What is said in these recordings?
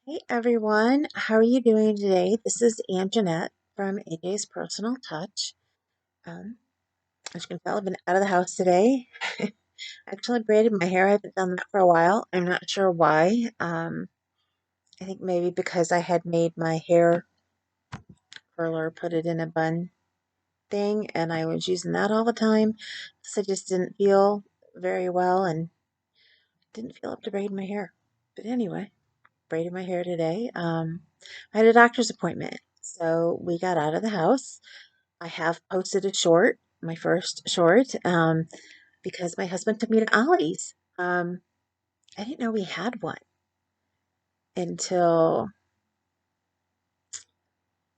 Hey everyone, how are you doing today? This is Aunt Jeanette from AJ's Personal Touch. Um, as you can tell, I've been out of the house today. I actually braided my hair. I haven't done that for a while. I'm not sure why. I think maybe because I had made my hair curler, put it in a bun thing, and I was using that all the time. So I just didn't feel very well and didn't feel up to braid my hair. But anyway, braided my hair today. I had a doctor's appointment, so we got out of the house. I have posted a short, my first short, because my husband took me to Ollie's. I didn't know we had one until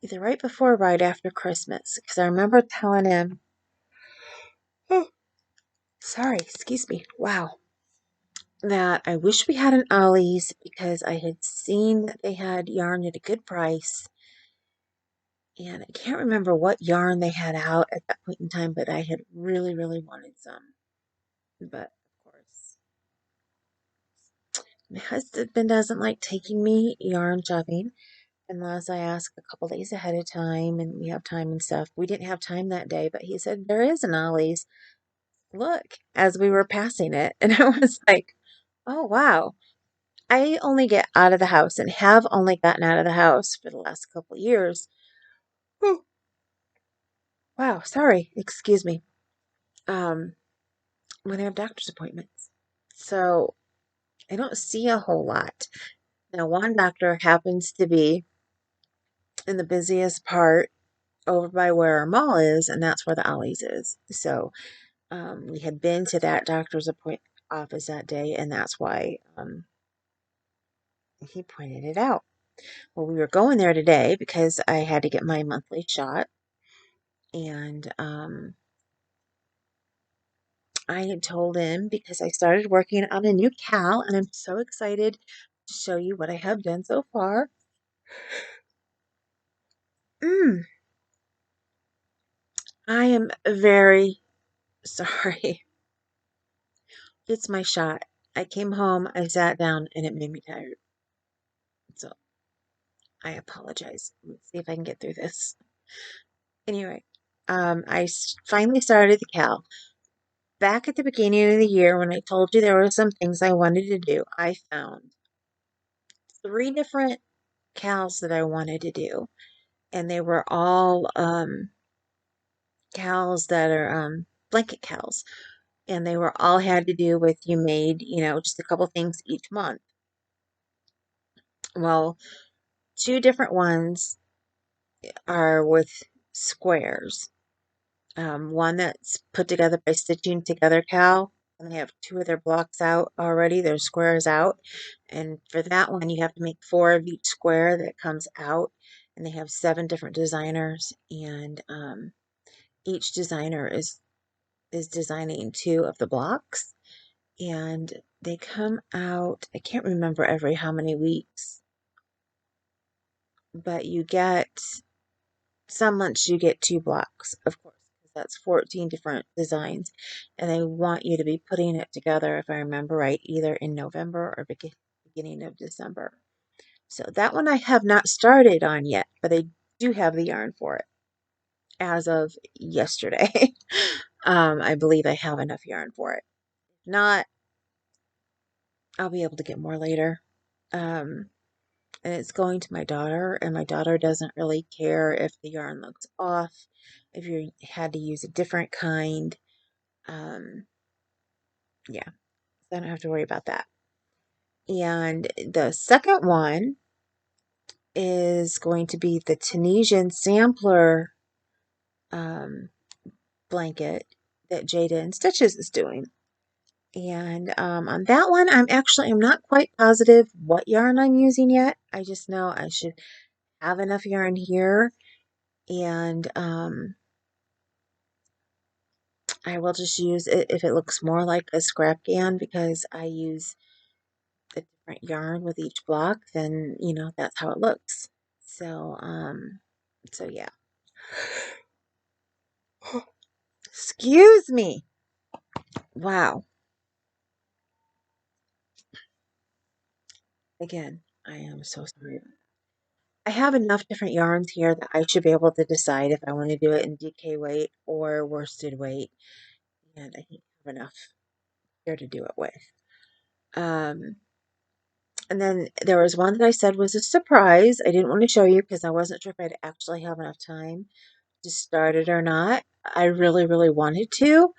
either right before or right after Christmas, because I remember telling him, oh, sorry, excuse me, wow, that I wish we had an Ollie's because I had seen that they had yarn at a good price. And I can't remember what yarn they had out at that point in time, but I had really, really wanted some. But of course, my husband doesn't like taking me yarn shopping unless I ask a couple days ahead of time and we have time and stuff. We didn't have time that day, but he said there is an Ollie's. Look, as we were passing it, and I was like, oh wow. I only get out of the house and have only gotten out of the house for the last couple of years. Oh, wow, sorry, excuse me. Um, when I have doctor's appointments. So I don't see a whole lot. Now, one doctor happens to be in the busiest part over by where our mall is, and that's where the Ollies is. So we had been to that doctor's appointment office that day, and that's why he pointed it out. Well, we were going there today because I had to get my monthly shot, and I had told him because I started working on a new cowl, and I'm so excited to show you what I have done so far. Mm, I am very sorry. It's my shot. I came home, I sat down, and it made me tired. So I apologize. Let's see if I can get through this. Anyway, finally started the cowl. Back at the beginning of the year, when I told you there were some things I wanted to do, I found three different cowls that I wanted to do, and they were all cowls that are blanket cowls, and they were all had to do with you made, just a couple things each month. Well, two different ones are with squares. One that's put together by stitching together cowl, and they have two of their blocks out already, their squares out. And for that one, you have to make four of each square that comes out, and they have seven different designers, and each designer is designing two of the blocks, and they come out, I can't remember every how many weeks, but you get some months you get two blocks, of course, because that's 14 different designs. And they want you to be putting it together, if I remember right, either in November or beginning of December. So that one I have not started on yet, but I do have the yarn for it as of yesterday. I believe I have enough yarn for it. If not, I'll be able to get more later. Um, and it's going to my daughter, and my daughter doesn't really care if the yarn looks off, if you had to use a different kind. Um, yeah, so I don't have to worry about that. And the second one is going to be the Tunisian sampler um, blanket that Jada and Stitches is doing. And on that one, I'm not quite positive what yarn I'm using yet. I just know I should have enough yarn here, and I will just use it if it looks more like a scrap can, because I use a different yarn with each block, then that's how it looks. So so yeah. Excuse me. Wow. Again. I am so sorry. I have enough different yarns here that I should be able to decide if I want to do it in DK weight or worsted weight. And I think I have enough here to do it with. Um, and then there was one that I said was a surprise. I didn't want to show you because I wasn't sure if I'd actually have enough time to start it or not. I really, really wanted to,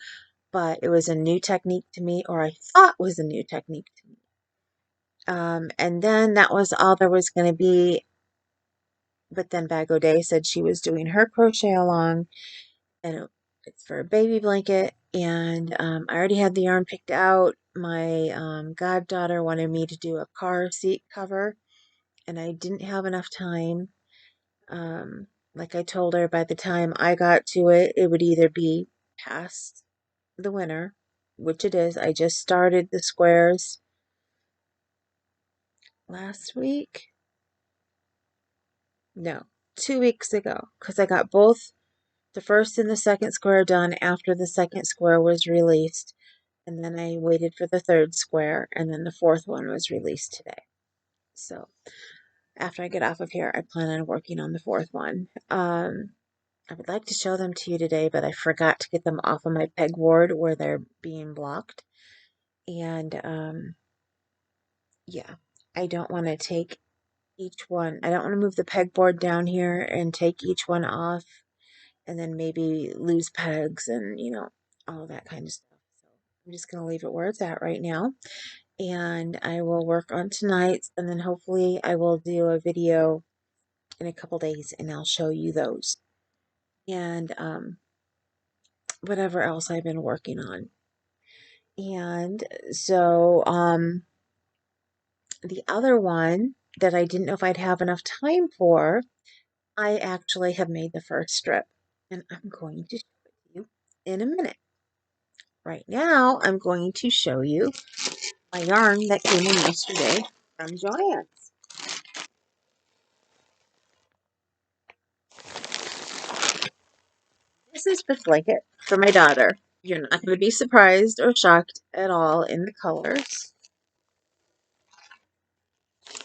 but it was a new technique to me, or I thought was a new technique to me. And then that was all there was going to be. But then Bag O'Day said she was doing her crochet along, and it's for a baby blanket. And I already had the yarn picked out. My goddaughter wanted me to do a car seat cover, and I didn't have enough time. Like I told her, by the time I got to it, it would either be past the winter, which it is. I just started the squares last week. No, 2 weeks ago, because I got both the first and the second square done after the second square was released. And then I waited for the third square, and then the fourth one was released today. So after I get off of here, I plan on working on the fourth one. I would like to show them to you today, but I forgot to get them off of my pegboard where they're being blocked. And yeah, I don't want to take each one. I don't want to move the pegboard down here and take each one off and then maybe lose pegs and, all that kind of stuff. So I'm just going to leave it where it's at right now. And I will work on tonight's, and then hopefully I will do a video in a couple days and I'll show you those. And whatever else I've been working on. And so the other one that I didn't know if I'd have enough time for, I actually have made the first strip. And I'm going to show it to you in a minute. Right now, I'm going to show you my yarn that came in yesterday from JoAnn's. This is the blanket for my daughter. You're not going to be surprised or shocked at all in the colors.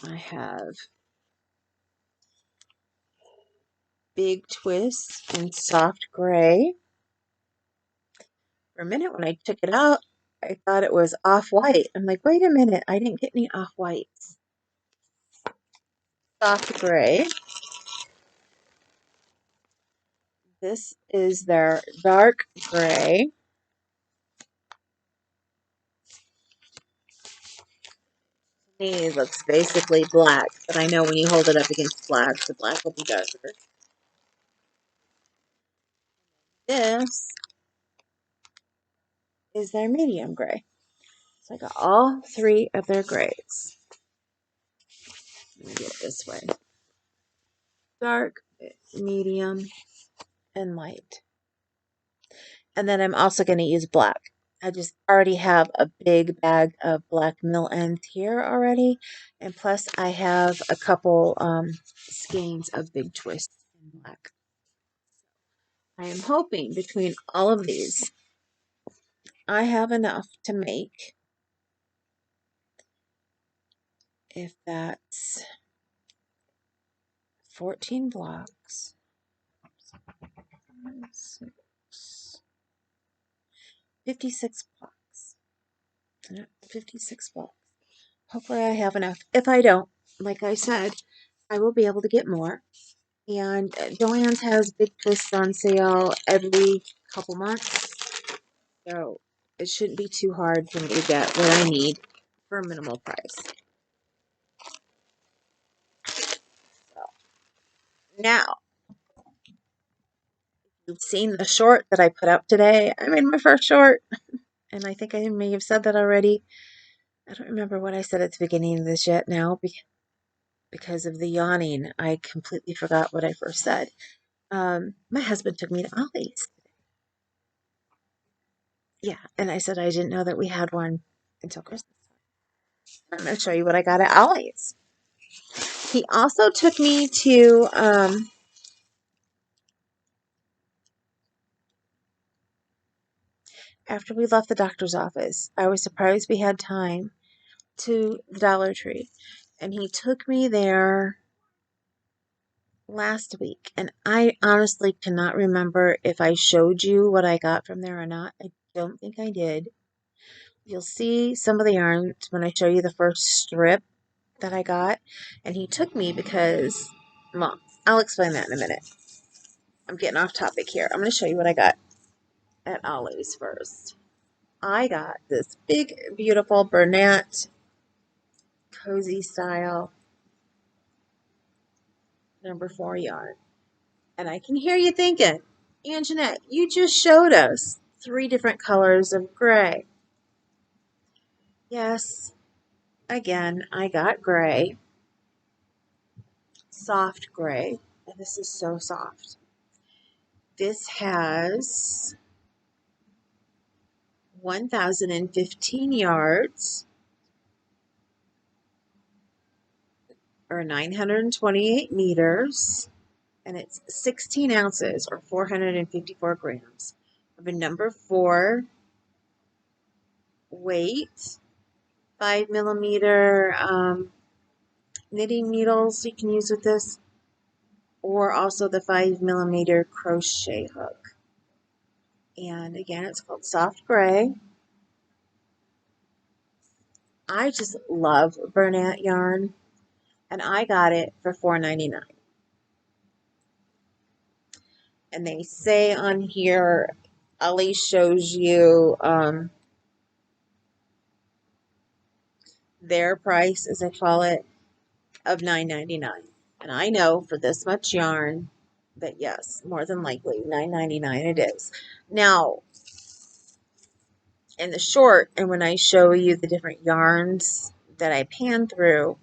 I have big twists in soft gray. For a minute when I took it out, I thought it was off-white. I'm like, wait a minute, I didn't get any off-whites. Soft gray. This is their dark gray. To me, it looks basically black, but I know when you hold it up against black, the black will be darker. This is their medium gray. So I got all three of their grays. Let me get it this way. Dark, medium, and light. And then I'm also going to use black. I just already have a big bag of black mill ends here already. And plus I have a couple skeins of big twists in black. I am hoping between all of these, I have enough to make, if that's 14 blocks, 56 blocks. 56 blocks. Hopefully I have enough. If I don't, like I said, I will be able to get more. And JoAnn's has big twists on sale every couple months. So it shouldn't be too hard for me to get what I need for a minimal price. So now, you've seen the short that I put up today. I made my first short. And I think I may have said that already. I don't remember what I said at the beginning of this yet now because of the yawning. I completely forgot what I first said. My husband took me to Ollie's. Yeah, and I said I didn't know that we had one until Christmas. I'm going to show you what I got at Ollies. He also took me to, after we left the doctor's office, I was surprised we had time, to the Dollar Tree. And he took me there last week, and I honestly cannot remember if I showed you what I got from there or not. I don't think I did. You'll see some of the yarns when I show you the first strip that I got. And he took me because, well, I'll explain that in a minute. I'm getting off topic here. I'm going to show you what I got at Ollies first. I got this big, beautiful Bernat cozy style number 4 yarn. And I can hear you thinking, Anjanette, you just showed us 3 different colors of gray. Yes, again, I got gray, soft gray, and this is so soft. This has 1,015 yards, or 928 meters, and it's 16 ounces, or 454 grams, of a number 4 weight, 5 millimeter knitting needles you can use with this, or also the 5 millimeter crochet hook. And again, it's called Soft Gray. I just love Bernat yarn, and I got it for $4.99. And they say on here, Ollie shows you their price, as I call it, of $9.99. And I know for this much yarn that yes, more than likely $9.99 it is. Now, in the short, and when I show you the different yarns that I pan through,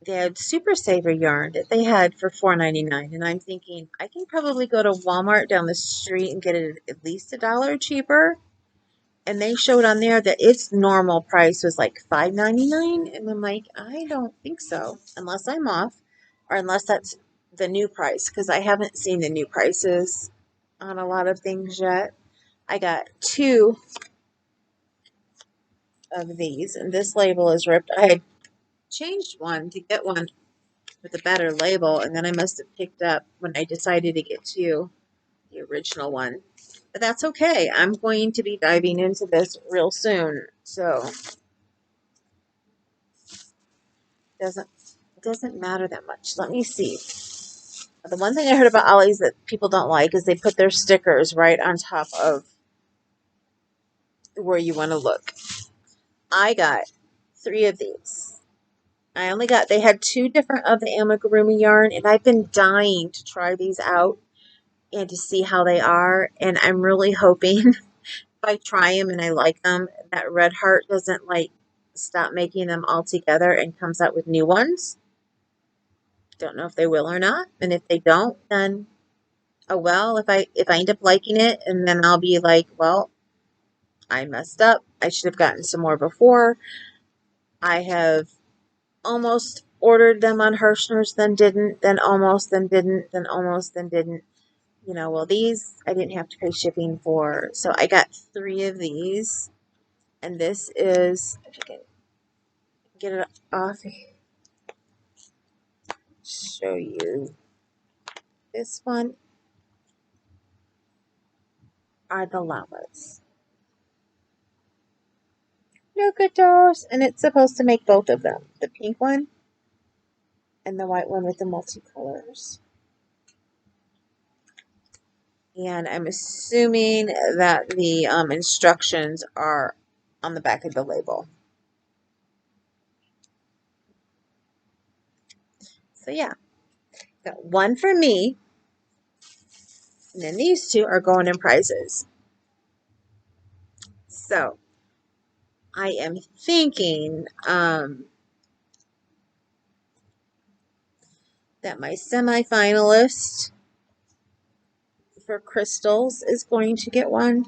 they had Super Saver yarn that they had for $4.99, and I'm thinking I can probably go to Walmart down the street and get it at least $1 cheaper. And they showed on there that its normal price was like $5.99, and I'm like, I don't think so, unless I'm off, or unless that's the new price, because I haven't seen the new prices on a lot of things yet. I got 2 of these, and this label is ripped. I had changed one to get one with a better label, and then I must have picked up when I decided to get 2 the original one. But that's okay. I'm going to be diving into this real soon, so it doesn't matter that much. Let me see. The one thing I heard about Ollies that people don't like is they put their stickers right on top of where you want to look. I got 3 of these. They had 2 different of the amigurumi yarn, and I've been dying to try these out and to see how they are. And I'm really hoping if I try them and I like them, that Red Heart doesn't like stop making them all together and comes out with new ones. Don't know if they will or not. And if they don't, then oh well. If I end up liking it, and then I'll be like, well, I messed up. I should have gotten some more before. I have almost ordered them on Hirschner's, then didn't, then almost, then didn't, then almost, then didn't. Well, these I didn't have to pay shipping for. So I got 3 of these. And this is, if you can get it off, show you. This one are the llamas. Look at those. And it's supposed to make both of them. The pink one and the white one with the multicolors. And I'm assuming that the instructions are on the back of the label. So yeah, got 1 for me, and then these 2 are going in prizes. So I am thinking that my semifinalist for crystals is going to get one,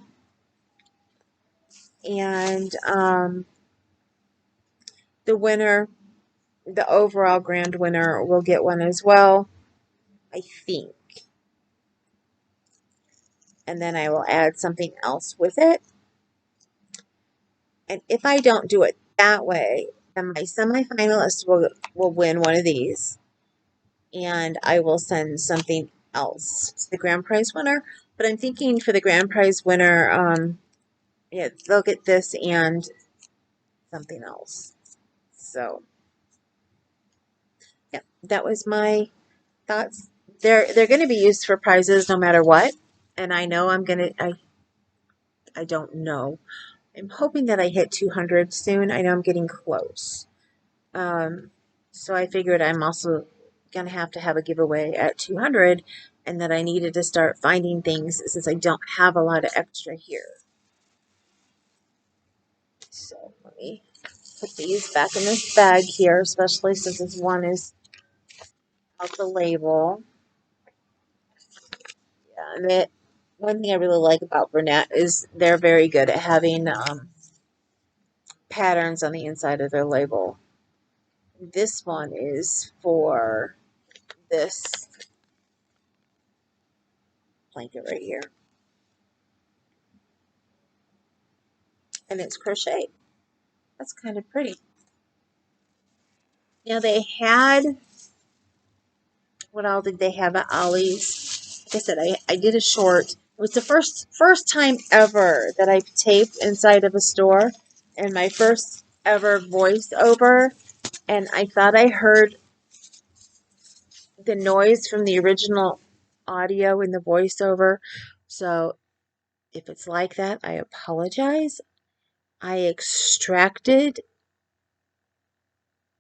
and the winner, the overall grand winner, will get one as well, I think. And then I will add something else with it. And if I don't do it that way, And my semifinalist will win one of these, and I will send something else to the grand prize winner. But I'm thinking for the grand prize winner, yeah, they'll get this and something else. So, yeah, that was my thoughts. They're going to be used for prizes no matter what. And I know I don't know. I'm hoping that I hit 200 soon. I know I'm getting close. Um, so I figured I'm also going to have a giveaway at 200, and that I needed to start finding things since I don't have a lot of extra here. So let me put these back in this bag here, especially since this one is out the label. Yeah, and one thing I really like about Burnett is they're very good at having patterns on the inside of their label. This one is for this blanket right here. And it's crocheted. That's kind of pretty. Now they had, what all did they have at Ollie's? Like I said, I did a short. It was the first time ever that I've taped inside of a store, and my first ever voiceover. And I thought I heard the noise from the original audio in the voiceover. So if it's like that, I apologize. I extracted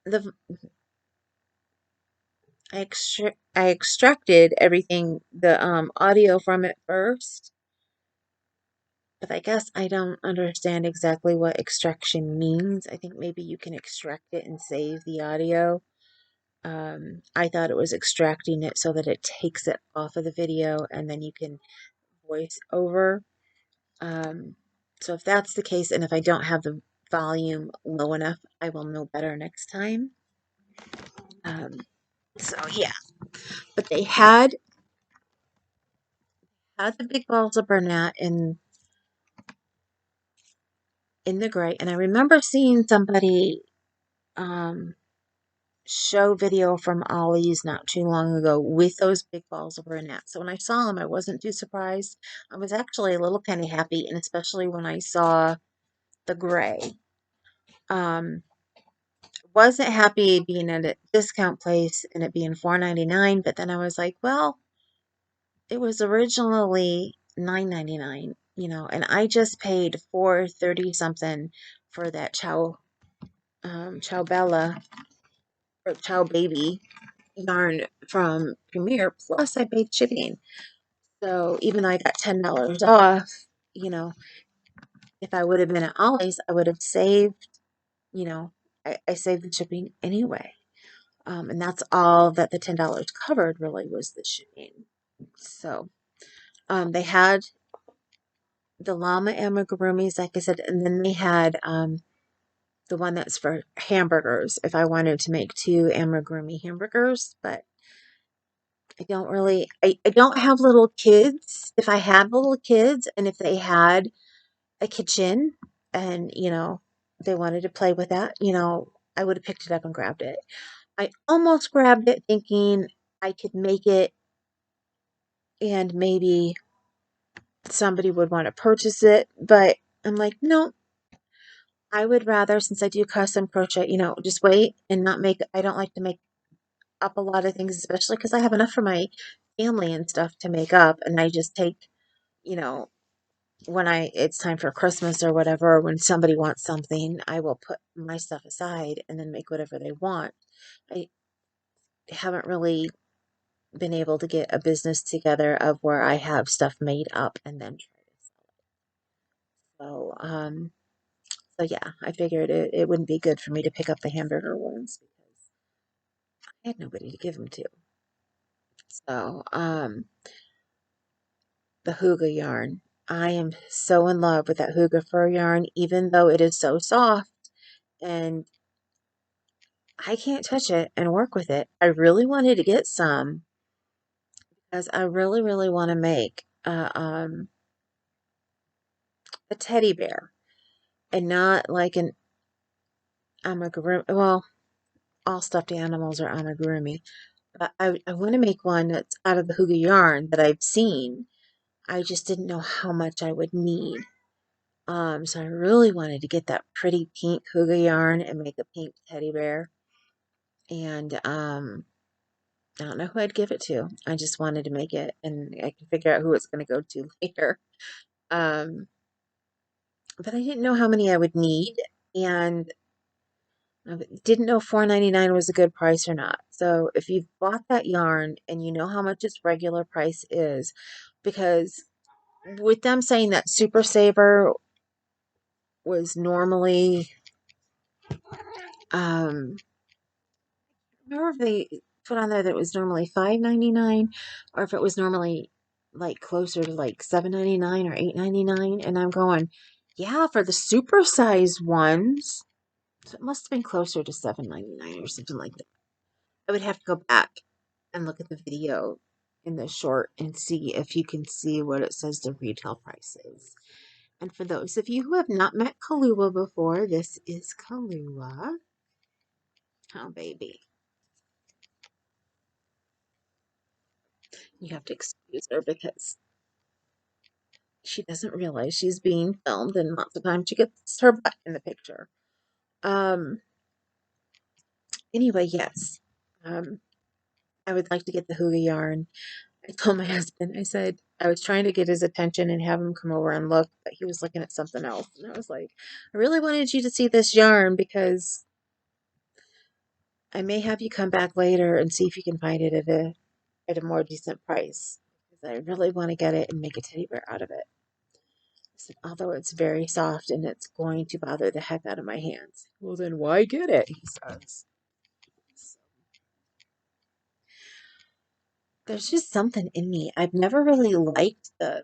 the I extracted everything, the audio from it first, but I guess I don't understand exactly what extraction means. I think maybe you can extract it and save the audio. I thought it was extracting it so that it takes it off of the video and then you can voice over. Um, so if that's the case, and if I don't have the volume low enough, I will know better next time. Um, so yeah, but they had the big balls of Burnett in the gray, and I remember seeing somebody um, show video from Ollie's not too long ago with those big balls of Burnett. So when I saw them, I wasn't too surprised. I was actually a little kind of happy, and especially when I saw the gray. Um, wasn't happy being at a discount place and it being $4.99, but then I was like, well, it was originally $9.99, and I just paid $4.30 something for that Chow Bella or Chow Baby yarn from Premier. Plus, I paid shipping. So even though I got $10 off, you know, if I would have been at Ollie's, I would have saved. I saved the shipping anyway. And that's all that the $10 covered really was the shipping. So they had the llama amigurumis, like I said, and then they had the one that's for hamburgers if I wanted to make two amigurumi hamburgers, but I don't have little kids. If I had little kids and if they had a kitchen and, they wanted to play with that, I would have picked it up and grabbed it. I almost grabbed it thinking I could make it and maybe somebody would want to purchase it, but I'm like, no, I would rather, since I do custom crochet, just wait and not make, I don't like to make up a lot of things, especially because I have enough for my family and stuff to make up. And I just take, you know, when it's time for Christmas or whatever, when somebody wants something, I will put my stuff aside and then make whatever they want. I haven't really been able to get a business together of where I have stuff made up and then try to sell it. So yeah, I figured it wouldn't be good for me to pick up the hamburger ones because I had nobody to give them to. So, the Hygge yarn. I am so in love with that Hygge fur yarn, even though it is so soft and I can't touch it and work with it. I really wanted to get some because I really, really want to make a teddy bear and not like amigurumi. Well, all stuffed animals are amigurumi. But I want to make one that's out of the hygge yarn that I've seen. I just didn't know how much I would need. So I really wanted to get that pretty pink hygge yarn and make a pink teddy bear. And I don't know who I'd give it to. I just wanted to make it, and I can figure out who it's going to go to later. Um, but I didn't know how many I would need, and I didn't know $4.99 was a good price or not. So if you've bought that yarn and you know how much its regular price is, because with them saying that Super Saver was normally, remember if they put on there that it was normally $5.99, or if it was normally like closer to like $7.99 or $8.99, and I'm going, yeah, for the super size ones, so it must have been closer to $7.99 or something like that. I would have to go back and look at the video in the short and see if you can see what it says the retail price is. And for those of you who have not met Kahlua before, this is Kahlua. Oh, baby. You have to excuse her because she doesn't realize she's being filmed, and lots of times she gets her butt in the picture. Um, anyway, yes. Um, I would like to get the hygge yarn. I told my husband, I said, I was trying to get his attention and have him come over and look, but he was looking at something else. And I was like, I really wanted you to see this yarn because I may have you come back later and see if you can find it at a more decent price. Because I really want to get it and make a teddy bear out of it. Although it's very soft and it's going to bother the heck out of my hands. Well, then why get it? He says. There's just something in me. I've never really liked the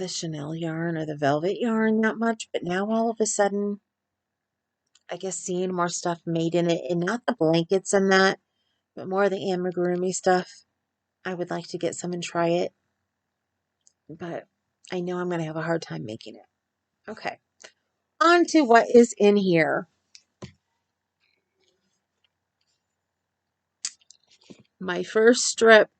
Chanel yarn or the velvet yarn that much, but now all of a sudden, I guess seeing more stuff made in it, and not the blankets and that, but more the amigurumi stuff. I would like to get some and try it, but I know I'm going to have a hard time making it. Okay, on to what is in here. My first strip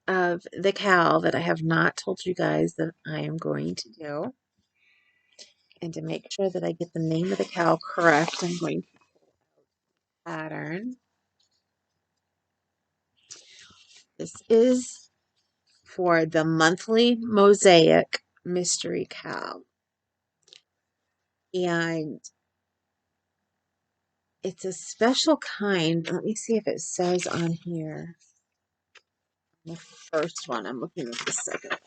of the cowl that I have not told you guys that I am going to do. And to make sure that I get the name of the cowl correct, I'm going to pattern. This is for the monthly Mosaic mystery cowl. And it's a special kind. Let me see if it says on here. The first one. I'm looking at the second one.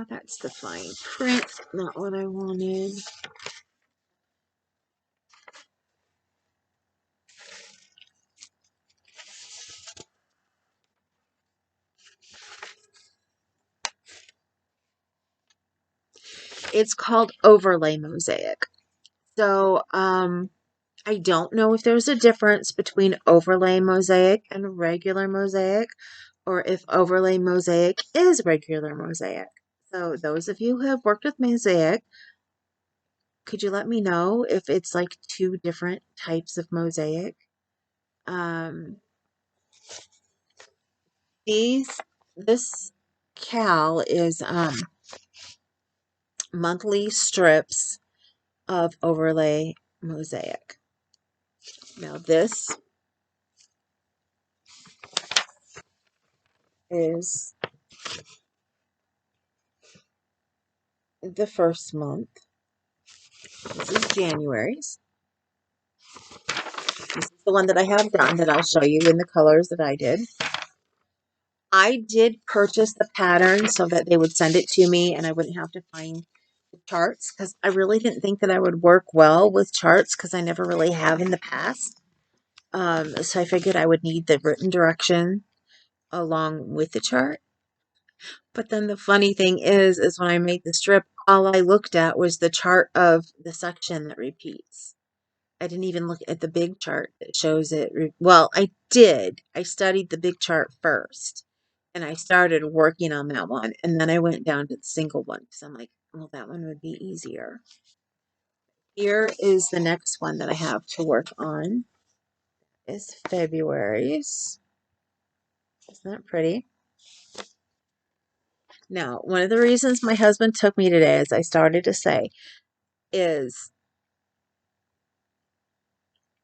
That's the fine print. Not what I wanted. It's called Overlay Mosaic. So, I don't know if there's a difference between overlay mosaic and regular mosaic, or if overlay mosaic is regular mosaic. So those of you who have worked with mosaic, could you let me know if it's like two different types of mosaic? Um, this cal is monthly strips of overlay mosaic. Now this is the first month. This is January's. This is the one that I have done that I'll show you in the colors that I did. I did purchase the pattern so that they would send it to me and I wouldn't have to find the charts, because I really didn't think that I would work well with charts because I never really have in the past. So I figured I would need the written direction along with the chart. But then the funny thing is when I made the strip, all I looked at was the chart of the section that repeats. I didn't even look at the big chart that shows it. Well, I did. I studied the big chart first and I started working on that one. And then I went down to the single one because I'm like, well, that one would be easier. Here is the next one that I have to work on. Is February's. Isn't that pretty? Now, one of the reasons my husband took me today, as I started to say, is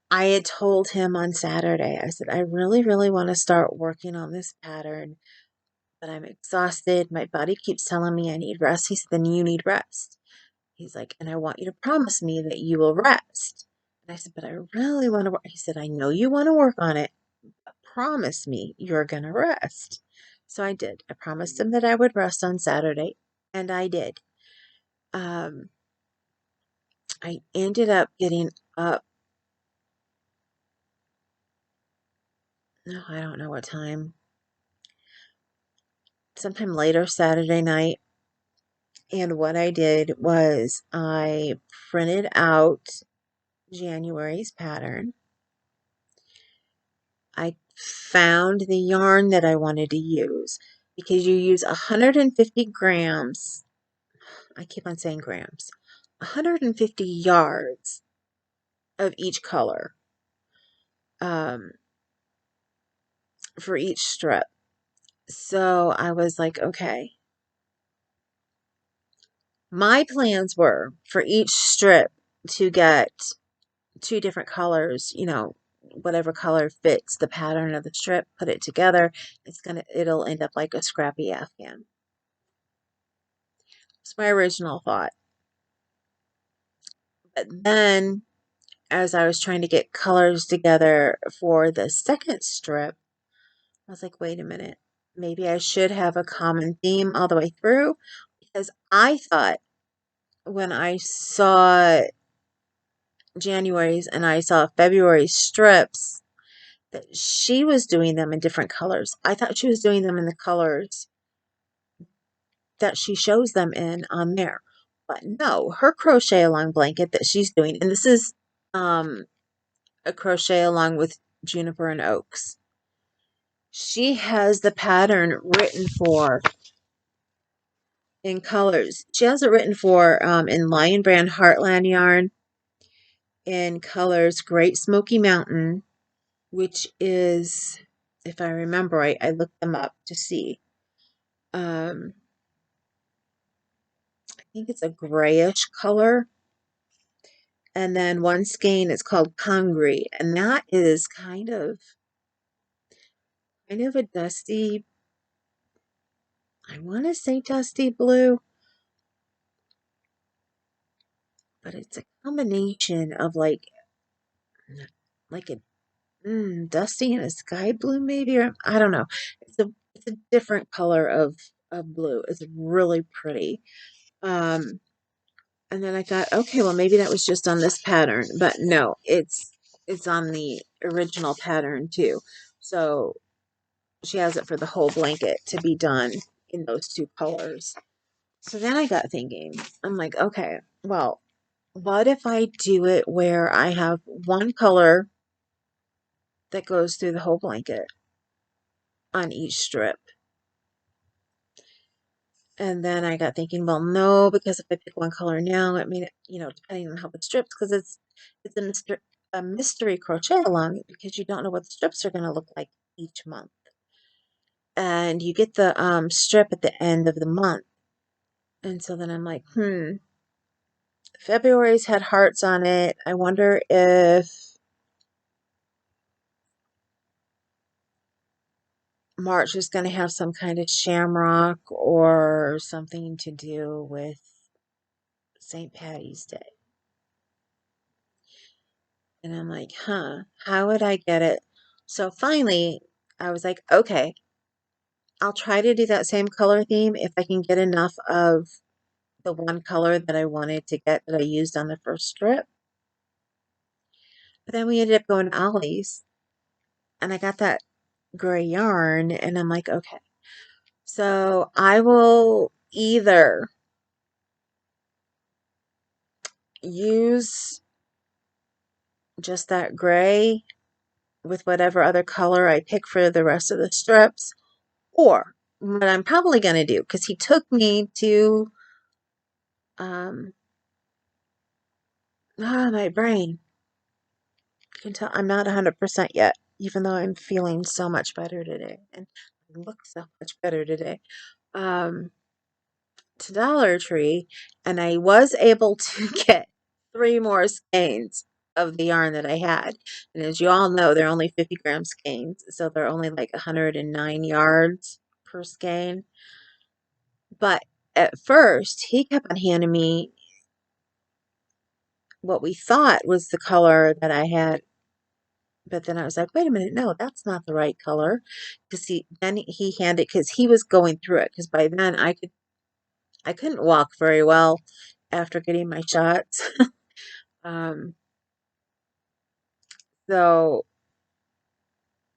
I had told him on Saturday, I said, I really, really want to start working on this pattern, but I'm exhausted. My body keeps telling me I need rest. He said, then you need rest. He's like, and I want you to promise me that you will rest. And I said, but I really want to work. He said, I know you want to work on it, but promise me you're going to rest. So I did. I promised him that I would rest on Saturday, and I did. I ended up getting up. No, I don't know what time. Sometime later Saturday night. And what I did was I printed out January's pattern. I found the yarn that I wanted to use because you use 150 grams. I keep on saying grams. 150 yards of each color for each strip. So I was like, okay. My plans were for each strip to get two different colors, whatever color fits the pattern of the strip, put it together. It'll end up like a scrappy Afghan. It's my original thought. But then as I was trying to get colors together for the second strip, I was like, wait a minute. Maybe I should have a common theme all the way through because I thought when I saw January's and I saw February's strips that she was doing them in different colors. I thought she was doing them in the colors that she shows them in on there. But no, her crochet along blanket that she's doing, and this is a crochet along with juniper and oaks. She has the pattern written for in colors. She has it written for in Lion Brand Heartland yarn in colors Great Smoky Mountain, which is, if I remember right, I looked them up to see. I think it's a grayish color. And then one skein is called Congree, and that is kind of a dusty, I want to say dusty blue, but it's a combination of like a dusty and a sky blue maybe, or I don't know. It's a different color of blue. It's really pretty. And then I thought, okay, well maybe that was just on this pattern, but no, it's on the original pattern too. So she has it for the whole blanket to be done in those two colors. So then I got thinking, I'm like, okay, well, what if I do it where I have one color that goes through the whole blanket on each strip? And then I got thinking, well, no, because if I pick one color now, it mean, depending on how the strips, because it's a mystery crochet along because you don't know what the strips are going to look like each month. And you get the strip at the end of the month. And so then I'm like, February's had hearts on it. I wonder if March is going to have some kind of shamrock or something to do with St. Patty's Day. And I'm like, how would I get it? So finally, I was like, okay, I'll try to do that same color theme if I can get enough of the one color that I wanted to get that I used on the first strip. But then we ended up going to Ollie's and I got that gray yarn and I'm like, okay, so I will either use just that gray with whatever other color I pick for the rest of the strips. Or what I'm probably going to do, because he took me to, um, my brain. You can tell I'm not 100% yet, even though I'm feeling so much better today. And I look so much better today. Um, to Dollar Tree, and I was able to get 3 more skeins of the yarn that I had. And as you all know, they're only 50-gram skeins, so they're only like 109 yards per skein. But at first, he kept on handing me what we thought was the color that I had. But then I was like, wait a minute, no, that's not the right color. Because he handed, because he was going through it. Because by then I couldn't walk very well after getting my shots. Um, so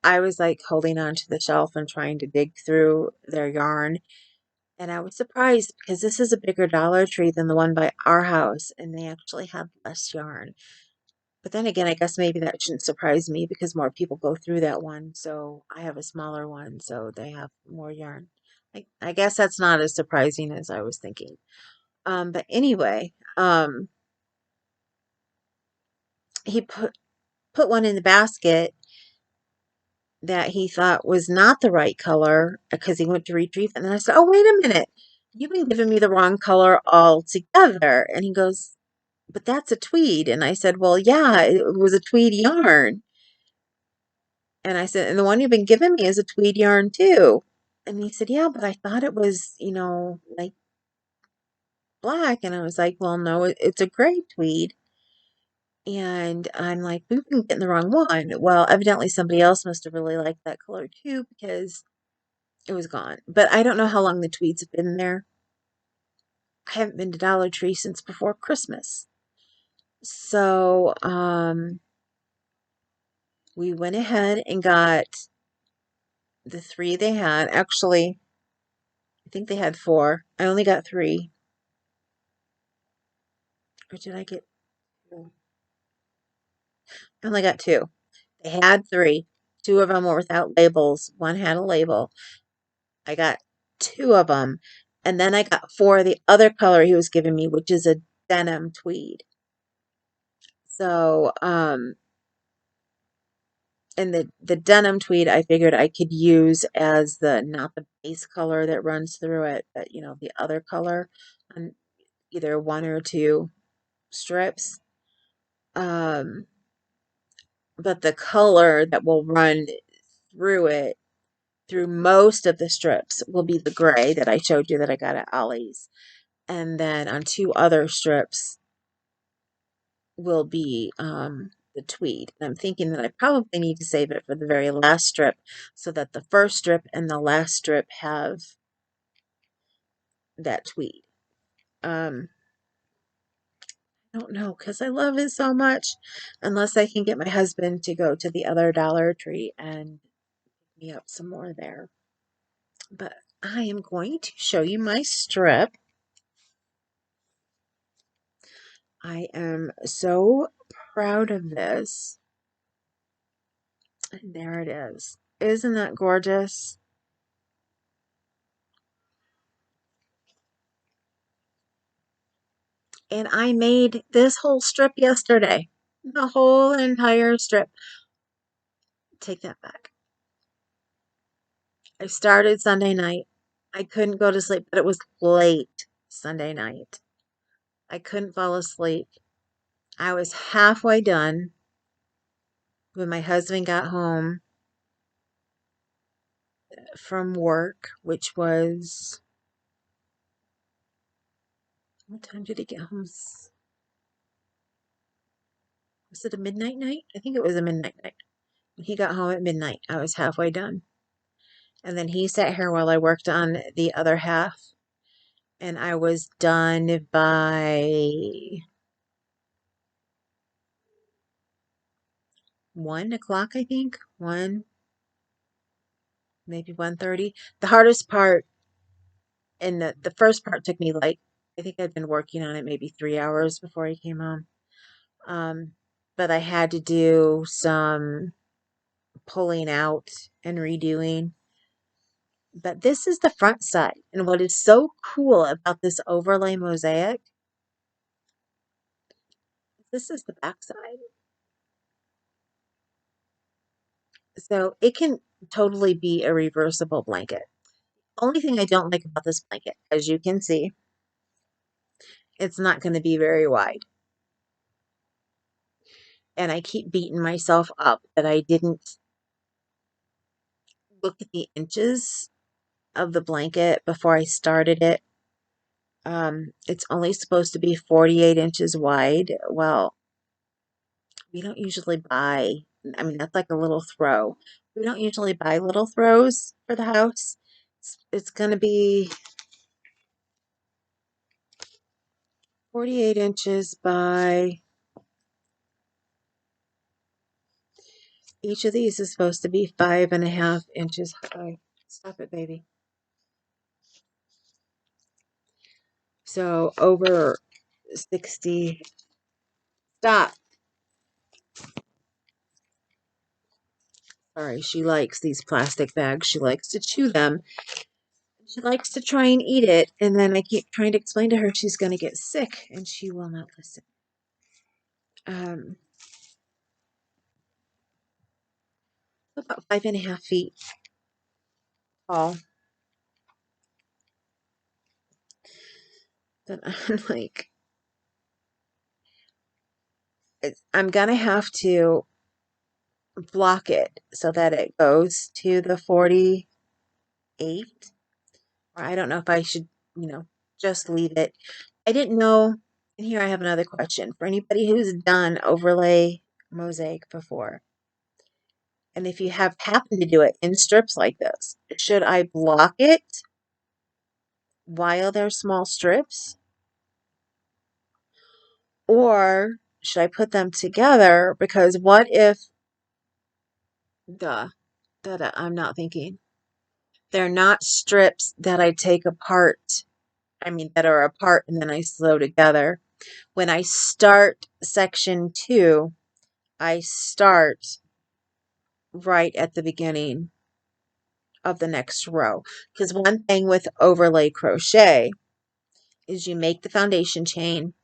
I was like holding on to the shelf and trying to dig through their yarn. And I was surprised because this is a bigger Dollar Tree than the one by our house, and they actually have less yarn. But then again, I guess maybe that shouldn't surprise me because more people go through that one. So I have a smaller one, so they have more yarn. I guess that's not as surprising as I was thinking. But anyway, he put one in the basket that he thought was not the right color because he went to retrieve it. And then I said, oh, wait a minute. You've been giving me the wrong color altogether. And he goes, but that's a tweed. And I said, well, yeah, it was a tweed yarn. And I said, and the one you've been giving me is a tweed yarn too. And he said, yeah, but I thought it was, like black. And I was like, well, no, it's a gray tweed. And I'm like, we've been getting the wrong one. Well, evidently somebody else must have really liked that color too because it was gone. But I don't know how long the tweeds have been there. I haven't been to Dollar Tree since before Christmas. So, we went ahead and got the 3 they had. Actually, I think they had 4. I only got 3. Or did I get 2? I only got 2. They had 3. 2 of them were without labels. One had a label. I got 2 of them. And then I got 4 of the other color he was giving me, which is a denim tweed. So, and the denim tweed I figured I could use as not the base color that runs through it, but the other color on either 1 or 2 strips. But the color that will run through it, through most of the strips, will be the gray that I showed you that I got at Ollie's. And then on 2 other strips will be the tweed. And I'm thinking that I probably need to save it for the very last strip so that the first strip and the last strip have that tweed. I don't know because I love it so much. Unless I can get my husband to go to the other Dollar Tree and pick me up some more there. But I am going to show you my strip. I am so proud of this. And there it is. Isn't that gorgeous? And I made this whole strip yesterday. The whole entire strip. Take that back. I started Sunday night. I couldn't go to sleep, but it was late Sunday night. I couldn't fall asleep. I was halfway done when my husband got home from work, which was, what time did he get home? Was it a midnight night? I think it was a midnight night. When he got home at midnight, I was halfway done. And then he sat here while I worked on the other half. And I was done by 1 o'clock, I think. Maybe 1:30. The hardest part, and the first part took me like, I think I'd been working on it maybe 3 hours before he came home. Um, but I had to do some pulling out and redoing. But this is the front side. And what is so cool about this overlay mosaic, this is the back side. So it can totally be a reversible blanket. Only thing I don't like about this blanket, as you can see, it's not going to be very wide. And I keep beating myself up that I didn't look at the inches of the blanket before I started it. It's only supposed to be 48 inches wide. Well, we don't usually buy, I mean, that's like a little throw. We don't usually buy little throws for the house. It's going to be 48 inches by, each of these is supposed to be 5.5 inches high. Stop it, baby. So over 60, stop. Sorry, she likes these plastic bags. She likes to chew them. She likes to try and eat it, and then I keep trying to explain to her she's going to get sick, and she will not listen. Um, about 5.5 feet tall. Then I'm like, I'm going to have to block it so that it goes to the 48. Or I don't know if I should, just leave it. I didn't know. And here I have another question for anybody who's done overlay mosaic before. And if you have happened to do it in strips like this, should I block it while they're small strips? Or should I put them together? Because what if, I'm not thinking. They're not strips that I take apart. I mean, that are apart and then I sew together. When I start section 2, I start right at the beginning of the next row. Because one thing with overlay crochet is you make the foundation chain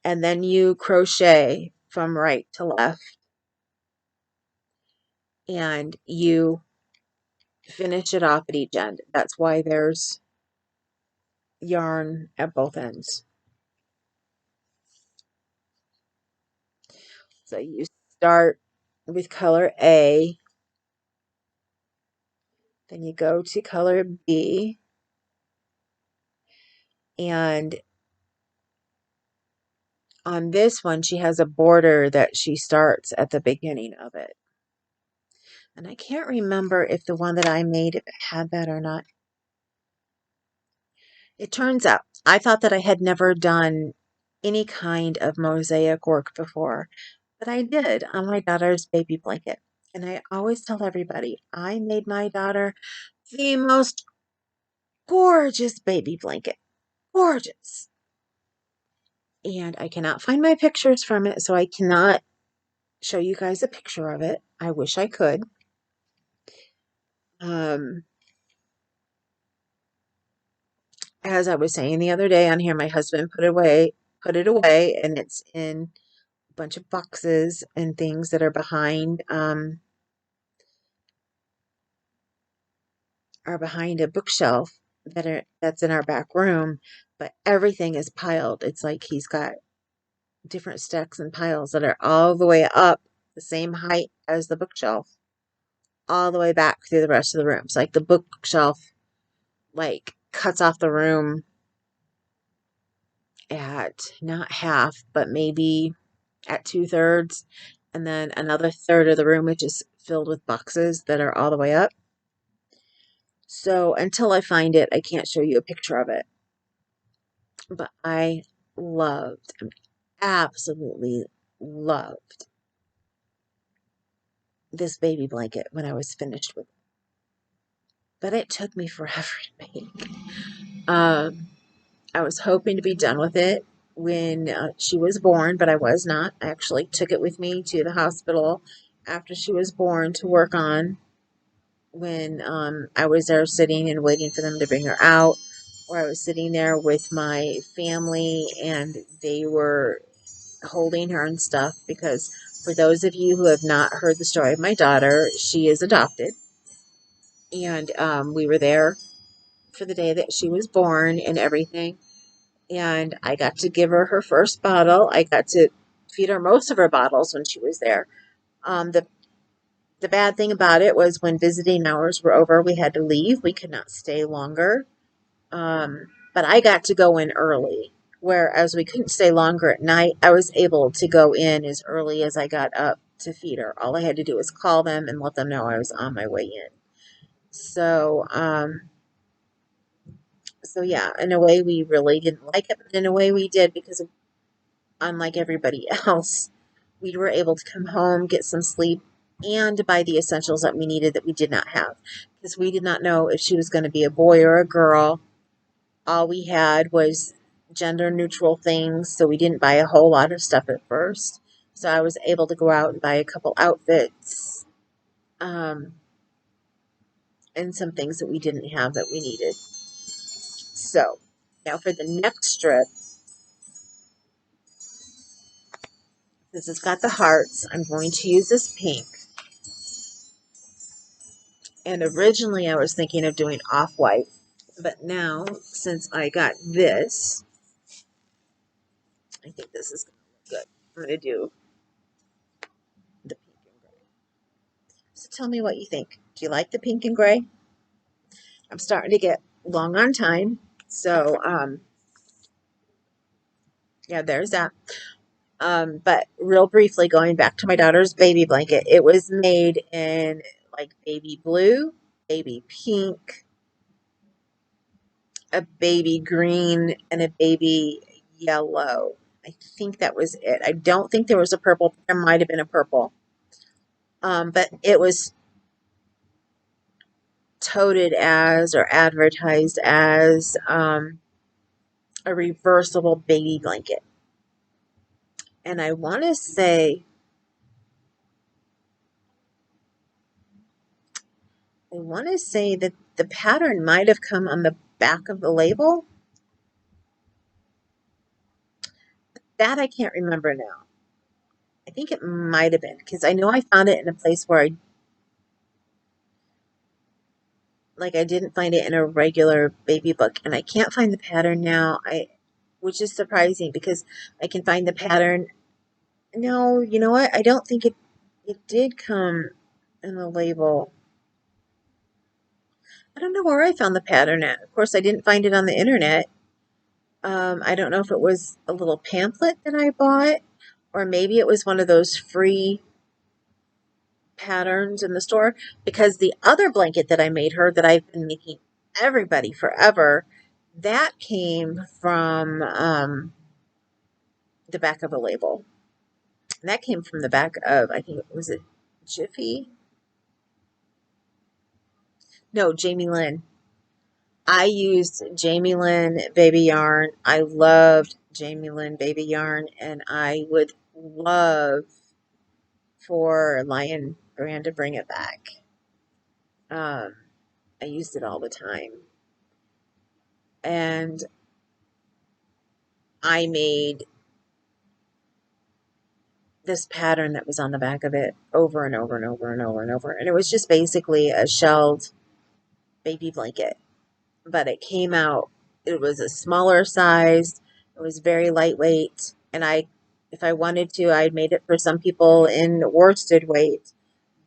and then you crochet from right to left and you finish it off at each end. That's why there's yarn at both ends. So you start with color A, then you go to color B, and on this one she has a border that she starts at the beginning of it. And I can't remember if the one that I made, if it had that or not. It turns out, I thought that I had never done any kind of mosaic work before, but I did on my daughter's baby blanket. And I always tell everybody, I made my daughter the most gorgeous baby blanket. Gorgeous. And I cannot find my pictures from it, so I cannot show you guys a picture of it. I wish I could. As I was saying the other day on here, my husband put it away, and it's in a bunch of boxes and things that are behind a bookshelf that's in our back room. But everything is piled. It's like he's got different stacks and piles that are all the way up the same height as the bookshelf, all the way back through the rest of the room. It's like the bookshelf like cuts off the room at not half, but maybe at 2/3, and then another third of the room which is filled with boxes that are all the way up. So until I find it, I can't show you a picture of it. But I absolutely loved this baby blanket when I was finished with it. But it took me forever to make. I was hoping to be done with it when she was born, but I was not. I actually took it with me to the hospital after she was born to work on when I was there sitting and waiting for them to bring her out, or I was sitting there with my family and they were holding her and stuff. Because for those of you who have not heard the story of my daughter, she is adopted, and we were there for the day that she was born and everything. And I got to give her her first bottle. I got to feed her most of her bottles when she was there. The bad thing about it was when visiting hours were over, we had to leave. We could not stay longer. But I got to go in early, whereas we couldn't stay longer at night. I was able to go in as early as I got up to feed her. All I had to do was call them and let them know I was on my way in. So, so yeah, in a way we really didn't like it, but in a way we did because unlike everybody else, we were able to come home, get some sleep, and buy the essentials that we needed that we did not have. Because we did not know if she was going to be a boy or a girl. All we had was gender neutral things, so we didn't buy a whole lot of stuff at first. So I was able to go out and buy a couple outfits, um, and some things that we didn't have that we needed. So now for the next strip, since it's got the hearts, I'm going to use this pink. And originally I was thinking of doing off-white, but now since I got this, I think this is going to look good. I'm going to do the pink and gray. So tell me what you think. Do you like the pink and gray? I'm starting to get long on time. So, yeah, there's that. But real briefly, going back to my daughter's baby blanket, it was made in like baby blue, baby pink, a baby green, and a baby yellow. I think that was it. I don't think there was a purple. There might have been a purple. But it was touted as or advertised as a reversible baby blanket. And I want to say that the pattern might have come on the back of the label. That I can't remember now. I think it might have been because I know I found it in a place where I didn't find it in a regular baby book, and I can't find the pattern now. Which is surprising because I can find the pattern. No, you know what? I don't think it did come in the label. I don't know where I found the pattern at. Of course, I didn't find it on the internet. I don't know if it was a little pamphlet that I bought, or maybe it was one of those free patterns in the store, because the other blanket that I made her that I've been making everybody forever, that came from the back of a label. And that came from the back of, I think, was it Jiffy? No, Jamie Lynn. I used Jamie Lynn baby yarn. I loved Jamie Lynn baby yarn, and I would love for Lion Brand to bring it back. I used it all the time. And I made this pattern that was on the back of it over and over and over and over and over. And it was just basically a shelled baby blanket. But it came out, it was a smaller size. It was very lightweight. And if I wanted to, I'd made it for some people in worsted weight.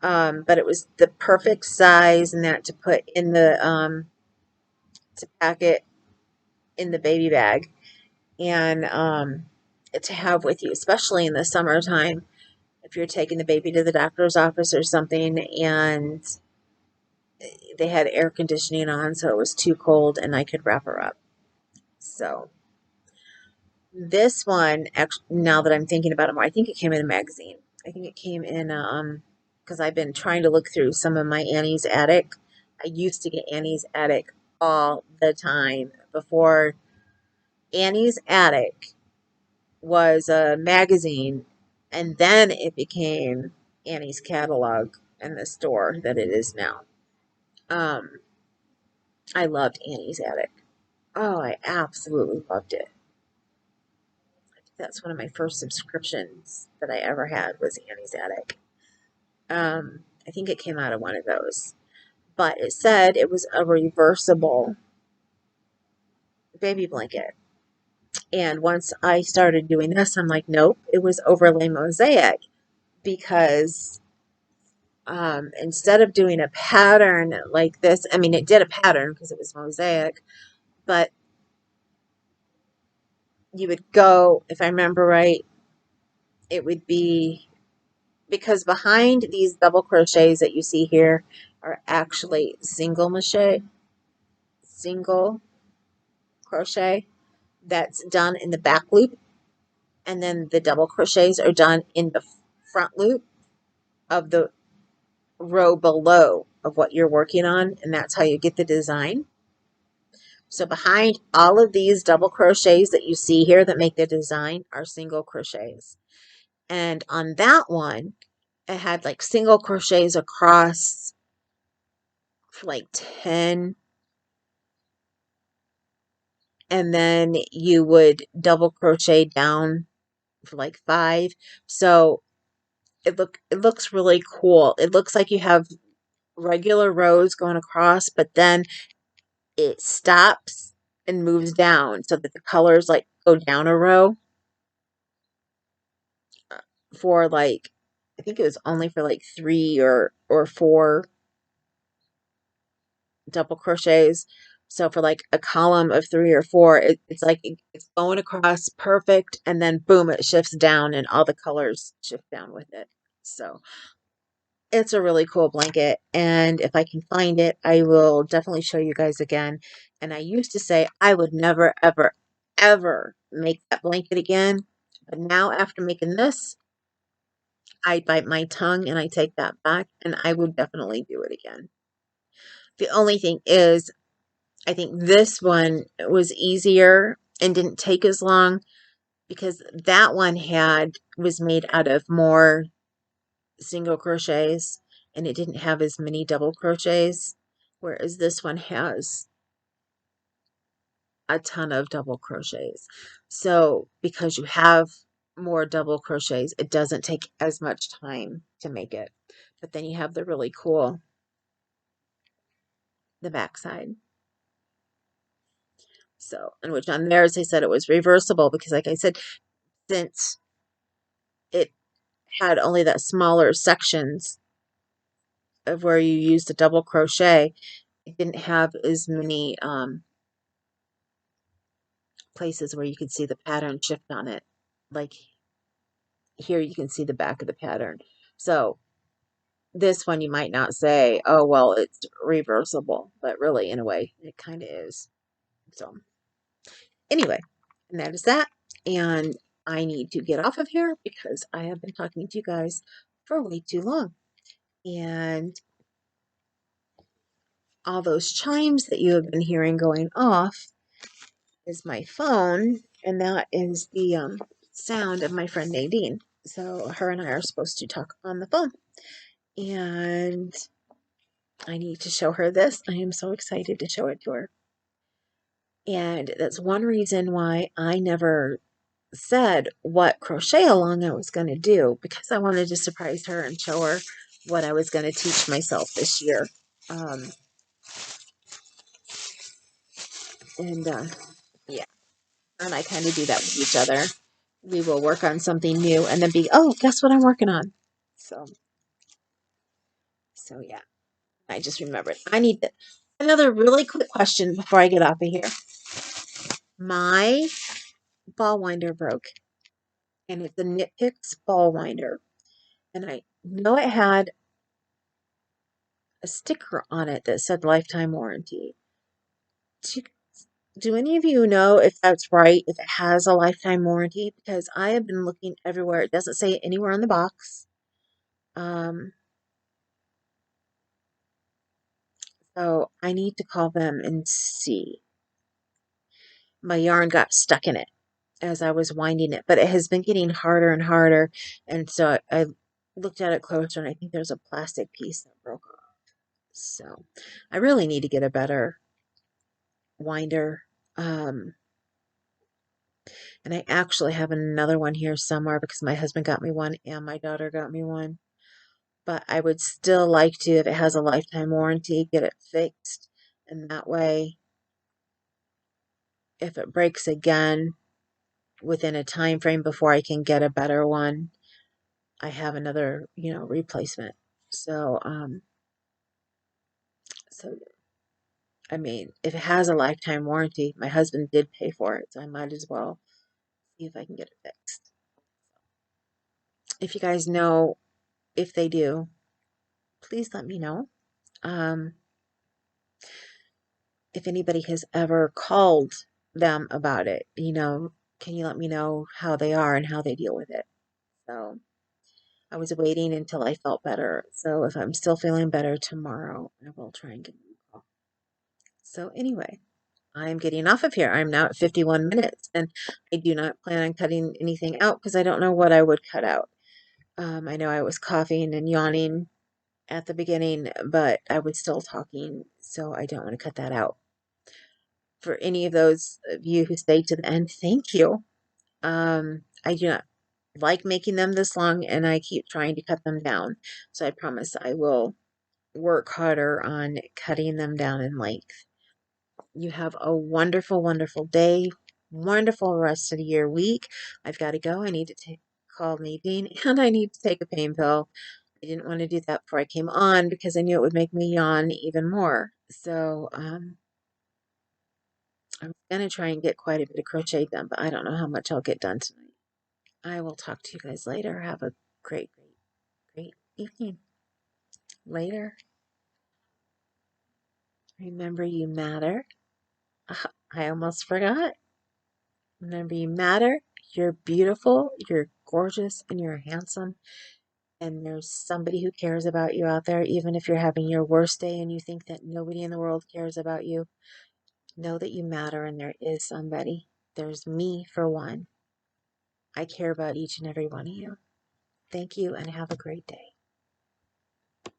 But it was the perfect size and that to put in to pack it in the baby bag and to have with you, especially in the summertime, if you're taking the baby to the doctor's office or something and they had air conditioning on, so it was too cold and I could wrap her up. So this one, actually, now that I'm thinking about it more, I think it came in a magazine. I think it came in, because I've been trying to look through some of my Annie's Attic. I used to get Annie's Attic all the time before Annie's Attic was a magazine, and then it became Annie's catalog and the store that it is now. Um, I loved Annie's Attic. Oh, I absolutely loved it. That's one of my first subscriptions that I ever had was Annie's Attic. I think it came out of one of those, but it said it was a reversible baby blanket. And once I started doing this, I'm like, nope, it was overlay mosaic because instead of doing a pattern like this, I mean, it did a pattern because it was mosaic, but you would go, if I remember right, it would be because behind these double crochets that you see here are actually single crochet that's done in the back loop, and then the double crochets are done in the front loop of the row below of what you're working on, and that's how you get the design. So behind all of these double crochets that you see here that make the design are single crochets. And on that one, it had like single crochets across for like 10, and then you would double crochet down for like 5. So it looks really cool. It looks like you have regular rows going across, but then it stops and moves down so that the colors like go down a row for like, I think it was only for like 3 or 4 double crochets. So for like a column of 3 or 4, it's like it's going across perfect, and then boom, it shifts down and all the colors shift down with it. So it's a really cool blanket, and if I can find it, I will definitely show you guys again. And I used to say I would never, ever, ever make that blanket again. But now after making this, I bite my tongue and I take that back, and I would definitely do it again. The only thing is, I think this one was easier and didn't take as long because that one was made out of more single crochets and it didn't have as many double crochets, whereas this one has a ton of double crochets. So because you have more double crochets, it doesn't take as much time to make it. But then you have the really cool, the backside. So, and which on theirs they said it was reversible because like I said, since it had only that smaller sections of where you used a double crochet, it didn't have as many places where you could see the pattern shift on it. Like here you can see the back of the pattern. So this one you might not say, oh, well, it's reversible, but really in a way it kind of is. So anyway, and that is that. And I need to get off of here because I have been talking to you guys for way too long. And all those chimes that you have been hearing going off is my phone, and that is the sound of my friend Nadine. So her and I are supposed to talk on the phone, and I need to show her this. I am so excited to show it to her. And that's one reason why I never said what crochet along I was going to do, because I wanted to surprise her and show her what I was going to teach myself this year. Um, and yeah, and I kind of do that with each other. We will work on something new and then be, oh, guess what I'm working on? So yeah, I just remembered. I need another really quick question before I get off of here. My ball winder broke, and it's a Knit Picks ball winder, and I know it had a sticker on it that said lifetime warranty. Do, do any of you know if that's right, if it has a lifetime warranty? Because I have been looking everywhere. It doesn't say it anywhere on the box. Um, so I need to call them and see. My yarn got stuck in it. as I was winding it, but it has been getting harder and harder. And so I looked at it closer, and I think there's a plastic piece that broke off. So I really need to get a better winder. And I actually have another one here somewhere because my husband got me one and my daughter got me one. But I would still like to, if it has a lifetime warranty, get it fixed. And that way, if it breaks again within a time frame before I can get a better one, I have another, replacement. So, so I mean, if it has a lifetime warranty, my husband did pay for it, so I might as well see if I can get it fixed. If you guys know if they do, please let me know. If anybody has ever called them about it, can you let me know how they are and how they deal with it? So I was waiting until I felt better. So if I'm still feeling better tomorrow, I will try and give them a call. So anyway, I'm getting off of here. I'm now at 51 minutes, and I do not plan on cutting anything out because I don't know what I would cut out. I know I was coughing and yawning at the beginning, but I was still talking, so I don't want to cut that out. For any of those of you who stayed to the end, thank you. I do not like making them this long, and I keep trying to cut them down. So I promise I will work harder on cutting them down in length. You have a wonderful, wonderful day, wonderful rest of your week. I've got to go. I need to call Nadine, and I need to take a pain pill. I didn't want to do that before I came on because I knew it would make me yawn even more. So, I'm going to try and get quite a bit of crochet done, but I don't know how much I'll get done tonight. I will talk to you guys later. Have a great, great, great evening. Later. Remember, you matter. I almost forgot. Remember, you matter. You're beautiful. You're gorgeous, and you're handsome. And there's somebody who cares about you out there, even if you're having your worst day and you think that nobody in the world cares about you. Know that you matter, and there is somebody. There's me, for one. I care about each and every one of you. Thank you, and have a great day.